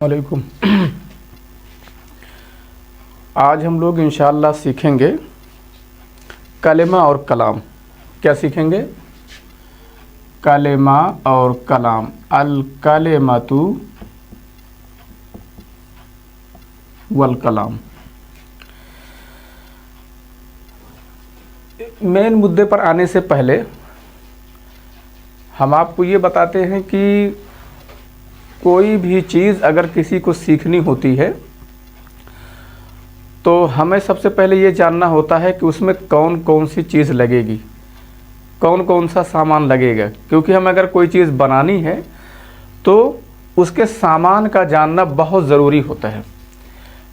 वालेकुम। आज हम लोग इंशाअल्लाह सीखेंगे कलेमा और कलाम। क्या सीखेंगे? कलेमा और कलाम। अल कलेमतु वल कलाम। मेन मुद्दे पर आने से पहले हम आपको ये बताते हैं कि कोई भी चीज़ अगर किसी को सीखनी होती है तो हमें सबसे पहले ये जानना होता है कि उसमें कौन कौन सी चीज़ लगेगी, कौन कौन सा सामान लगेगा। क्योंकि हमें अगर कोई चीज़ बनानी है तो उसके सामान का जानना बहुत ज़रूरी होता है।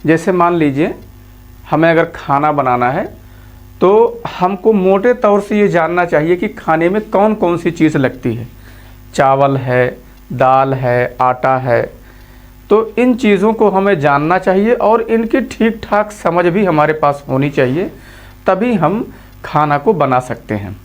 जैसे मान लीजिए हमें अगर खाना बनाना है तो हमको मोटे तौर से ये जानना चाहिए कि खाने में कौन कौन सी चीज़ लगती है। चावल है, दाल है, आटा है, तो इन चीज़ों को हमें जानना चाहिए और इनकी ठीक ठाक समझ भी हमारे पास होनी चाहिए, तभी हम खाना को बना सकते हैं।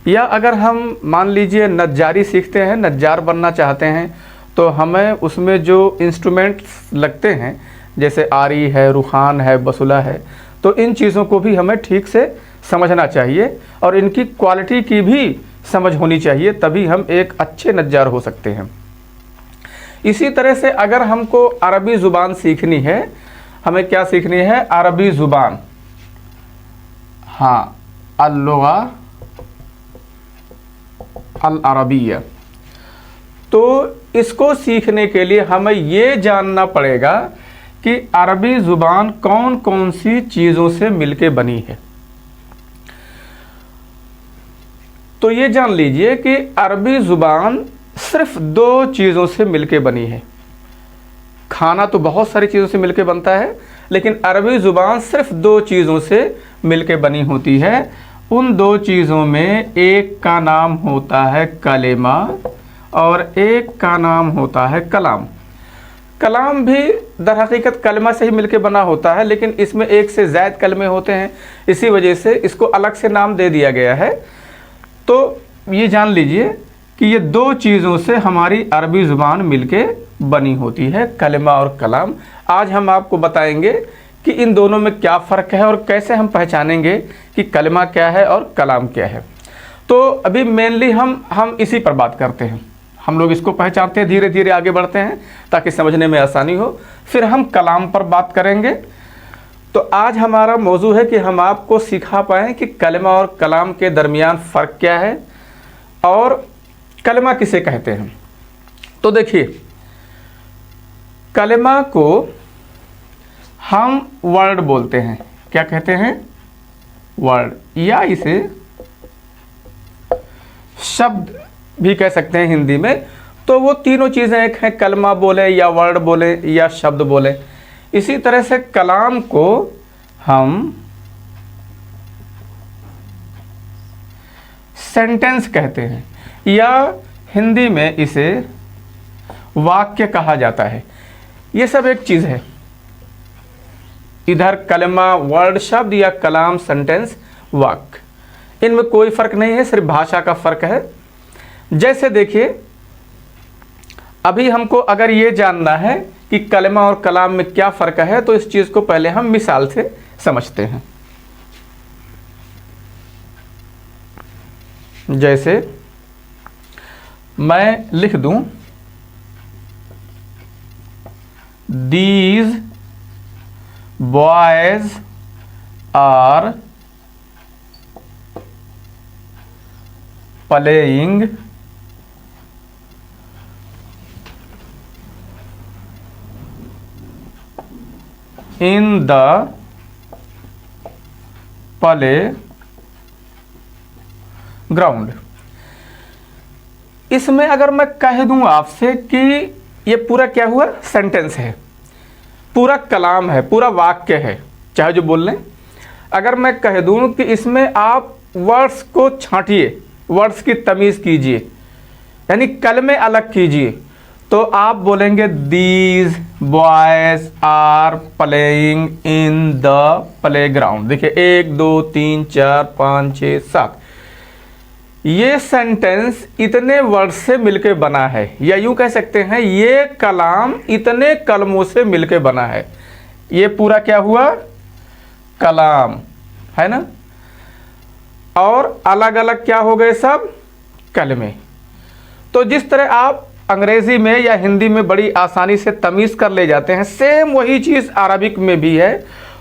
या अगर हम मान लीजिए नज्जारी सीखते हैं, नज्जार बनना चाहते हैं, तो हमें उसमें जो इंस्ट्रूमेंट्स लगते हैं जैसे आरी है, रुखान है, बसुला है, तो इन चीज़ों को भी हमें ठीक से समझना चाहिए और इनकी क्वालिटी की भी समझ होनी चाहिए, तभी हम एक अच्छे नज्जार हो सकते हैं। इसी तरह से अगर हमको अरबी ज़ुबान सीखनी है, हमें क्या सीखनी है? अरबी ज़ुबान। हाँ, अल-लुगा अल-अरबिया। तो इसको सीखने के लिए हमें ये जानना पड़ेगा कि अरबी ज़ुबान कौन कौन सी चीज़ों से मिलके बनी है। तो ये जान लीजिए कि अरबी ज़ुबान सिर्फ दो चीज़ों से मिलके बनी है। खाना तो बहुत सारी चीज़ों से मिलके बनता है, लेकिन अरबी ज़ुबान सिर्फ दो चीज़ों से मिलके बनी होती है। उन दो चीज़ों में एक का नाम होता है कलेमा और एक का नाम होता है कलाम। कलाम भी दरहकीकत कलमा से ही मिलके बना होता है, लेकिन इसमें एक से ज़्यादा कलमे होते हैं, इसी वजह से इसको अलग से नाम दे दिया गया है। तो ये जान लीजिए कि ये दो चीज़ों से हमारी अरबी ज़ुबान मिलके बनी होती है, कलमा और कलाम। आज हम आपको बताएंगे कि इन दोनों में क्या फ़र्क है और कैसे हम पहचानेंगे कि कलमा क्या है और कलाम क्या है। तो अभी मेनली हम इसी पर बात करते हैं। हम लोग इसको पहचानते हैं, धीरे धीरे आगे बढ़ते हैं ताकि समझने में आसानी हो। फिर हम कलाम पर बात करेंगे। तो आज हमारा मौजू है कि हम आपको सिखा पाएँ कि कलमा और कलाम के दरमियान फ़र्क क्या है और कलमा किसे कहते हैं। तो देखिए, कलमा को हम वर्ड बोलते हैं। क्या कहते हैं? वर्ड, या इसे शब्द भी कह सकते हैं हिंदी में। तो वो तीनों चीज़ें एक हैं, कलमा बोले या वर्ड बोले या शब्द बोले। इसी तरह से कलाम को हम सेंटेंस कहते हैं या हिंदी में इसे वाक्य कहा जाता है। ये सब एक चीज़ है, इधर कलमा वर्ड शब्द या कलाम सेंटेंस वाक्य, इनमें कोई फ़र्क नहीं है, सिर्फ भाषा का फ़र्क है। जैसे देखिए, अभी हमको अगर ये जानना है कि कलमा और कलाम में क्या फ़र्क है, तो इस चीज़ को पहले हम मिसाल से समझते हैं। जैसे मैं लिख दूं, these boys are playing in the play ground. इसमें अगर मैं कह दूं आपसे कि ये पूरा क्या हुआ? सेंटेंस है, पूरा कलाम है, पूरा वाक्य है, चाहे जो बोल लें। अगर मैं कह दूं कि इसमें आप वर्ड्स को छांटिए, वर्ड्स की तमीज़ कीजिए, यानी कलमे अलग कीजिए, तो आप बोलेंगे these boys are playing in the play ground. देखिए 1 2 3 4 5 6 7, ये सेंटेंस इतने वर्ड से मिलके बना है, या यूं कह सकते हैं ये कलाम इतने कलमों से मिलके बना है। ये पूरा क्या हुआ? कलाम, है ना। और अलग अलग क्या हो गए? सब कलमे। तो जिस तरह आप अंग्रेजी में या हिंदी में बड़ी आसानी से तमीज़ कर ले जाते हैं, सेम वही चीज़ अरबिक में भी है,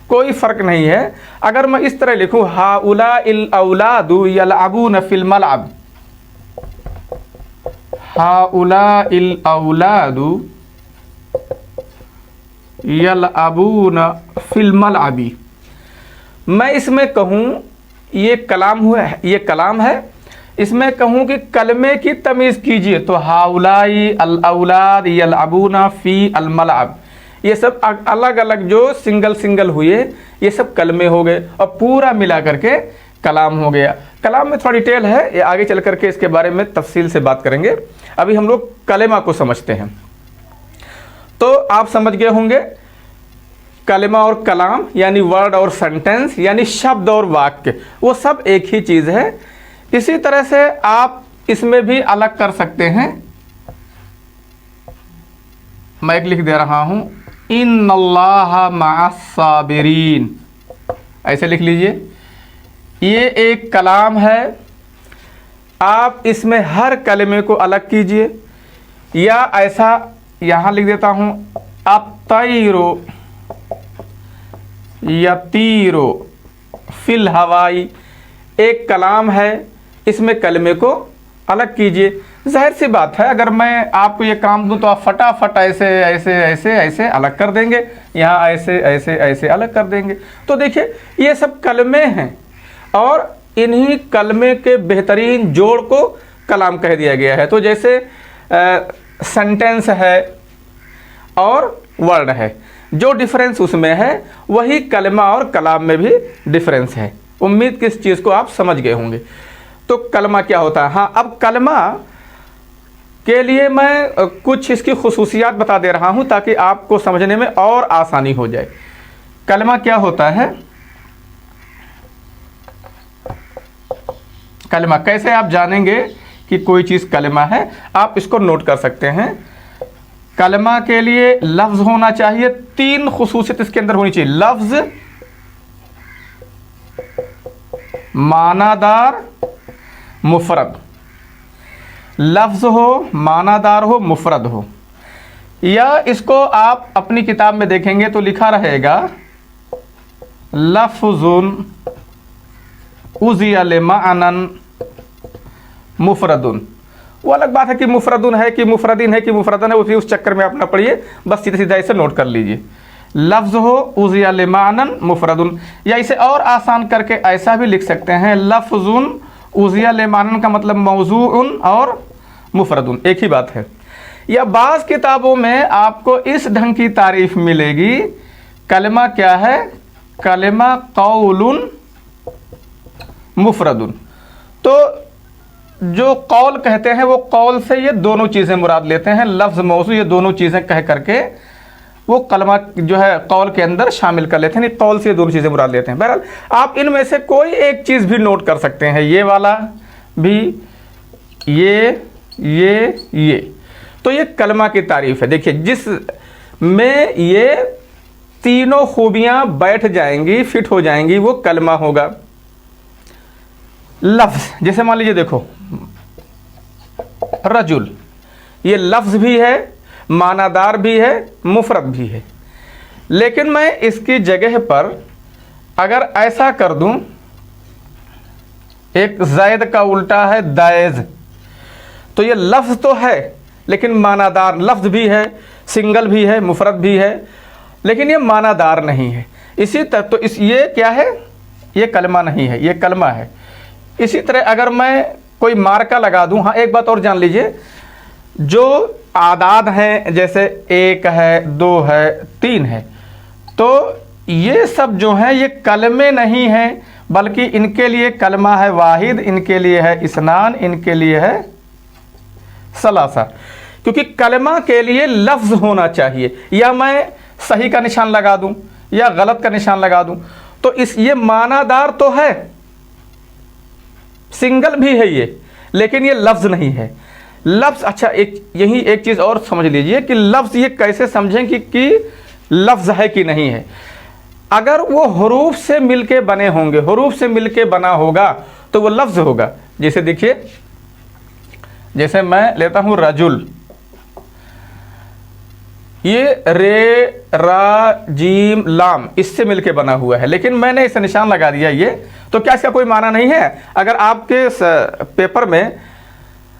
कोई फ़र्क नहीं है। अगर मैं इस तरह लिखूँ हाउला इल औलादु यलअबून फिल मलअब, हाउला इल औलादु यलअबून फिल मलअबी, मैं इसमें कहूँ ये कलाम हुआ है, ये कलाम है, इसमें कहूँ कि कलमे की तमीज़ कीजिए तो हाउलाई अल औलाद यलअबूना फ़ी अल मलअब, ये सब अलग अलग जो सिंगल सिंगल हुए ये सब कलमे हो गए और पूरा मिला करके कलाम हो गया। कलाम में थोड़ा डिटेल है, ये आगे चल करके इसके बारे में तफसील से बात करेंगे। अभी हम लोग कलेमा को समझते हैं। तो आप समझ गए होंगे कलेमा और कलाम यानी वर्ड और सेंटेंस यानी शब्द और वाक्य, वो सब एक ही चीज़ है। इसी तरह से आप इसमें भी अलग कर सकते हैं। मैं एक लिख दे रहा हूँ, इन्नल्लाह मअस्साबिरीन, ऐसे लिख लीजिए। ये एक कलाम है, आप इसमें हर कलमे को अलग कीजिए, या ऐसा यहाँ लिख देता हूँ, अत्तैरो यतीरो फिल हवाई, एक कलाम है, इसमें कलमे को अलग कीजिए। जाहिर सी बात है, अगर मैं आपको ये काम दूं तो आप फटाफट ऐसे ऐसे ऐसे ऐसे अलग कर देंगे, यहाँ ऐसे ऐसे ऐसे अलग कर देंगे। तो देखिए ये सब कलमे हैं और इन्हीं कलमे के बेहतरीन जोड़ को कलाम कह दिया गया है। तो जैसे सेंटेंस है और वर्ड है, जो डिफरेंस उसमें है वही कलमा और कलाम में भी डिफरेंस है। उम्मीद कि इस चीज़ को आप समझ गए होंगे। तो कलमा क्या होता है? हाँ, अब कलमा के लिए मैं कुछ इसकी खुसूसियात बता दे रहा हूँ ताकि आपको समझने में और आसानी हो जाए। कलमा क्या होता है? कलमा कैसे आप जानेंगे कि कोई चीज़ कलमा है? आप इसको नोट कर सकते हैं। कलमा के लिए लफ्ज़ होना चाहिए, 3 खुसूसियत इसके अंदर होनी चाहिए। लफ्ज़, मानादार, मुफरद। लफ्ज़ हो, मानादार हो, मुफरद हो। या इसको आप अपनी किताब में देखेंगे तो लिखा रहेगा लफ्ज़ुन उज़िया लिमाअनन मुफरदुन। वो अलग बात है कि मुफरदुन है कि मुफरदिन है कि मुफरदन है, उस चक्कर में आप ना पढ़िए, बस सीधा सीधा इसे नोट कर लीजिए। लफ्ज़ हो उज़िया लिमाअनन मुफरदुन, या इसे और आसान करके ऐसा भी लिख सकते हैं, लफ्ज़ुन उज़िया लिमाअनन का मतलब मौज़ूउन और मुफरदुन एक ही बात है। या बाज़ किताबों में आपको इस ढंग की तारीफ मिलेगी, कलमा क्या है? कलमा कौलुन मुफरदुन। तो जो कौल कहते हैं वो कौल से ये दोनों चीज़ें मुराद लेते हैं, लफ्ज़ मौजू ये दोनों चीज़ें कह करके वो कलमा जो है कौल के अंदर शामिल कर लेते हैं। कौल से ये दोनों चीज़ें मुराद लेते हैं। बहरहाल आप इनमें से कोई एक चीज़ भी नोट कर सकते हैं, ये वाला भी, ये। तो ये कलमा की तारीफ़ है। देखिए जिस में ये तीनों खूबियाँ बैठ जाएंगी, फिट हो जाएंगी, वो कलमा होगा। लफ्ज़, जैसे मान लीजिए देखो रजुल, ये लफ्ज़ भी है, मानादार भी है, मुफरद भी है। लेकिन मैं इसकी जगह पर अगर ऐसा कर दूं, एक ज़ैद का उल्टा है दैज़, तो ये लफ्ज़ तो है लेकिन मानादार, लफ्ज़ भी है, सिंगल भी है, मुफरद भी है, लेकिन ये मानादार नहीं है। इसी तरह तो ये क्या है? ये कलमा नहीं है, ये कलमा है। इसी तरह अगर मैं कोई मार्का लगा दूं, हाँ एक बात और जान लीजिए, जो आदाद हैं जैसे 1 है, 2 है, 3 है, तो ये सब जो हैं ये कलमे नहीं हैं, बल्कि इनके लिए कलमा है वाहिद, इनके लिए है इस्नान, इनके लिए है सलासा। क्योंकि कलमा के लिए लफ्ज़ होना चाहिए, या मैं सही का निशान लगा दूं या गलत का निशान लगा दूं, तो ये मानादार तो है, सिंगल भी है ये, लेकिन ये लफ्ज़ नहीं है। लफ्ज़, अच्छा एक यही एक चीज़ और समझ लीजिए कि लफ्ज़ ये कैसे समझें कि लफ्ज़ है कि नहीं है। अगर वो हरूफ से मिलके बने होंगे, हरूफ से मिलके बना होगा तो वो लफ्ज़ होगा। जैसे देखिए, जैसे मैं लेता हूँ रजुल, ये रे रा जीम लाम इससे मिलके बना हुआ है, लेकिन मैंने इसे निशान लगा दिया ये, तो क्या इसका कोई माना नहीं है? अगर आपके पेपर में,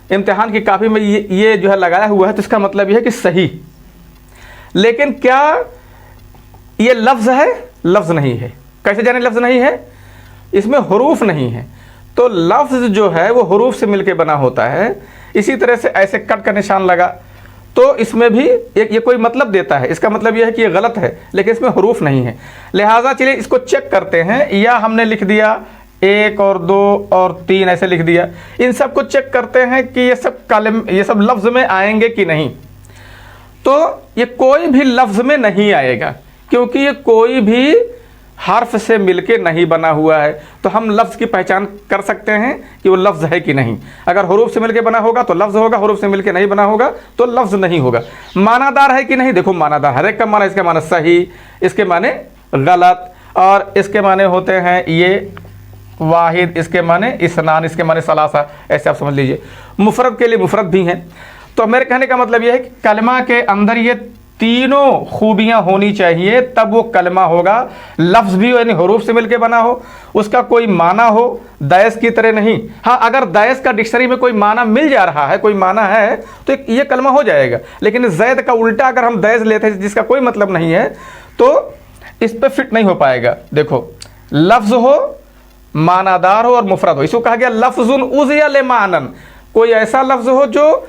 इम्तिहान की कापी में ये जो है लगाया हुआ है तो इसका मतलब ये है कि सही। लेकिन क्या ये लफ्ज़ है? लफ्ज़ नहीं है। कैसे जाने लफ्ज़ नहीं है? इसमें हरूफ नहीं है, तो लफ्ज़ जो है वो हरूफ से मिलके बना होता है। इसी तरह से ऐसे कट का निशान लगा तो इसमें भी ये कोई मतलब देता है, इसका मतलब यह है कि ये गलत है, लेकिन इसमें हरूफ नहीं है। लिहाजा चलिए इसको चेक करते हैं। या हमने लिख दिया 1 और 2 और 3 ऐसे लिख दिया, इन सब को चेक करते हैं कि ये सब लफ्ज़ में आएंगे कि नहीं। तो ये कोई भी लफ्ज़ में नहीं आएगा, क्योंकि ये कोई भी हर्फ से मिलके नहीं बना हुआ है। तो हम लफ्ज़ की पहचान कर सकते हैं कि वो लफ्ज़ है कि नहीं। अगर हरूफ से मिलके बना होगा तो लफ्ज़ होगा, हरूफ से मिलके नहीं बना होगा तो लफ्ज़ नहीं होगा। मानादार है कि नहीं? देखो मानादार, हर एक का माना, इसके माने सही, इसके माने गलत, और इसके माने होते हैं ये वाहिद, इसके माने इसनान, इसके माने सलासा, ऐसे आप समझ लीजिए। मुफरद के लिए मुफरद भी हैं। तो मेरे कहने का मतलब यह है कि कलमा के अंदर ये तीनों खूबियां होनी चाहिए, तब वो कलमा होगा। लफ्ज़ भी यानी हरूफ से मिलके बना हो, उसका कोई माना हो, दैस की तरह नहीं। हाँ, अगर दैस का डिक्शनरी में कोई माना मिल जा रहा है, कोई माना है, तो ये कलमा हो जाएगा। लेकिन जैद का उल्टा अगर हम दैस लेते हैं जिसका कोई मतलब नहीं है, तो इस पर फिट नहीं हो पाएगा। देखो, लफ्ज़ हो, मानादार हो और मुफरद हो, इसको कहा गया लफ्ज़ुन उज़िया ले मानन। कोई ऐसा लफ्ज़ हो जो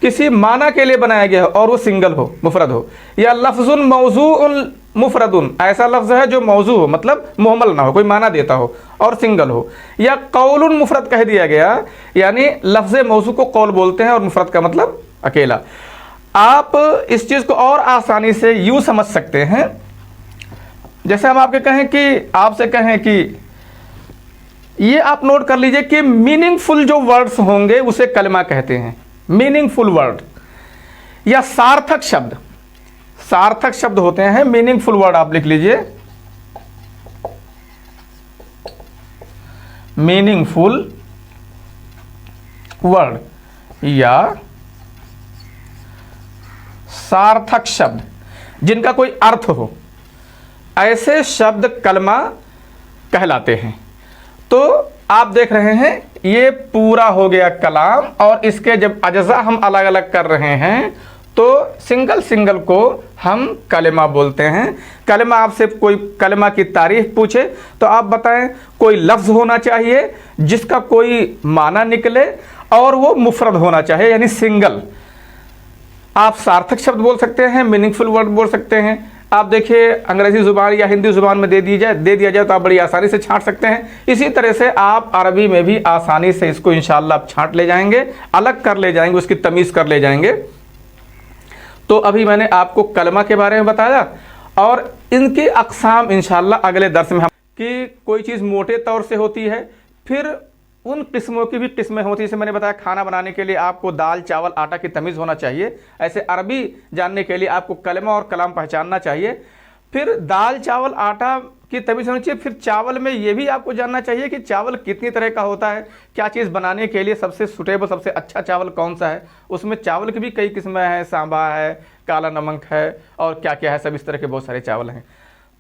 किसी माना के लिए बनाया गया हो और वो सिंगल हो, मुफरद हो। या लफ्ज़ुन मौज़ूउन मुफरदुन, ऐसा लफ्ज़ है जो मौजू हो, मतलब मुहम्मल ना हो, कोई माना देता हो और सिंगल हो। या कौलुन मुफरद कह दिया गया, यानी लफ्ज़ मौजू को कौल बोलते हैं और मुफरद का मतलब अकेला। आप इस चीज़ को और आसानी से यूँ समझ सकते हैं, जैसे हम आपसे कहें कि ये आप नोट कर लीजिए कि मीनिंगफुल जो वर्ड्स होंगे उसे कलमा कहते हैं। मीनिंगफुल वर्ड या सार्थक शब्द, सार्थक शब्द होते हैं मीनिंगफुल वर्ड। आप लिख लीजिए मीनिंगफुल वर्ड या सार्थक शब्द, जिनका कोई अर्थ हो, ऐसे शब्द कलमा कहलाते हैं। तो आप देख रहे हैं ये पूरा हो गया कलाम, और इसके जब अज्जा हम अलग अलग कर रहे हैं तो सिंगल सिंगल को हम कलमा बोलते हैं। कलमा, आपसे कोई कलमा की तारीफ पूछे तो आप बताएं कोई लफ्ज़ होना चाहिए जिसका कोई माना निकले और वो मुफरद होना चाहिए, यानी सिंगल। आप सार्थक शब्द बोल सकते हैं, मीनिंगफुल वर्ड बोल सकते हैं। आप देखिए अंग्रेज़ी ज़ुबान या हिंदी ज़ुबान में दे दिया जाए तो आप बड़ी आसानी से छांट सकते हैं। इसी तरह से आप अरबी में भी आसानी से इसको इंशाअल्लाह आप छांट ले जाएंगे, अलग कर ले जाएंगे, उसकी तमीज़ कर ले जाएंगे। तो अभी मैंने आपको कलमा के बारे में बताया, और इनकी अक़साम इंशाअल्लाह अगले दर्स में हम, कि कोई चीज़ मोटे तौर से होती है, फिर उन किस्मों की भी किस्में होती हैं। जैसे मैंने बताया खाना बनाने के लिए आपको दाल चावल आटा की तमीज़ होना चाहिए, ऐसे अरबी जानने के लिए आपको कलमा और कलाम पहचानना चाहिए। फिर दाल चावल आटा की तमीज़ होनी चाहिए। फिर चावल में ये भी आपको जानना चाहिए कि चावल कितनी तरह का होता है, क्या चीज़ बनाने के लिए सबसे सुटेबल, सबसे अच्छा चावल कौन सा है। उसमें चावल की भी कई किस्में हैं, सांबा है, काला नमक है, और क्या क्या है, सब इस तरह के बहुत सारे चावल हैं।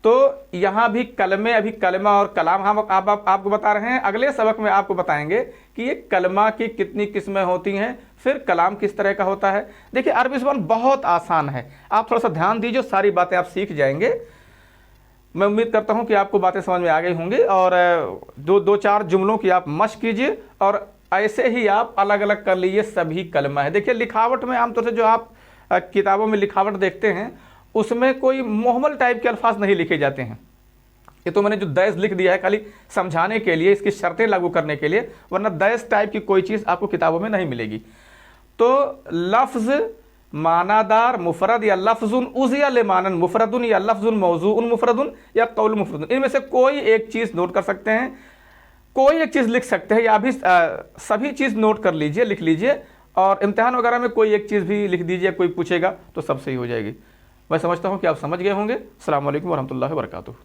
तो यहाँ भी कलमे, अभी कलमा और कलाम हम आपको बता रहे हैं। अगले सबक में आपको बताएंगे कि ये कलमा की कितनी किस्में होती हैं, फिर कलाम किस तरह का होता है। देखिए अरबी ज़ुबान बहुत आसान है, आप थोड़ा सा ध्यान दीजिए, सारी बातें आप सीख जाएंगे। मैं उम्मीद करता हूँ कि आपको बातें समझ में आ गई होंगी, और दो चार जुमलों की आप मश्क कीजिए, और ऐसे ही आप अलग अलग कर लीजिए सभी कलमा है। देखिए लिखावट में आमतौर से जो आप किताबों में लिखावट देखते हैं उसमें कोई मुहम्मल टाइप के अल्फाज नहीं लिखे जाते हैं। ये तो मैंने जो दैस लिख दिया है खाली समझाने के लिए, इसकी शर्तें लागू करने के लिए, वरना दैस टाइप की कोई चीज़ आपको किताबों में नहीं मिलेगी। तो लफ्ज़ मानादार मुफरद या लफ्ज़ुन उज़िया ले मानन मुफरदुन या लफ्ज़ुन मौज़ूउन मुफरदुन या कौल मुफरदुन, इनमें से कोई एक चीज़ नोट कर सकते हैं। कोई एक चीज़ लिख सकते हैं, या भी सभी चीज़ नोट कर लीजिए, लिख लीजिए, और इम्तिहान वगैरह में कोई एक चीज़ भी लिख दीजिए, कोई पूछेगा तो सब सही हो जाएगी। मैं समझता हूँ कि आप समझ गए होंगे। अस्सलाम वालेकुम वरहमतुल्लाहि वबरकातुहू।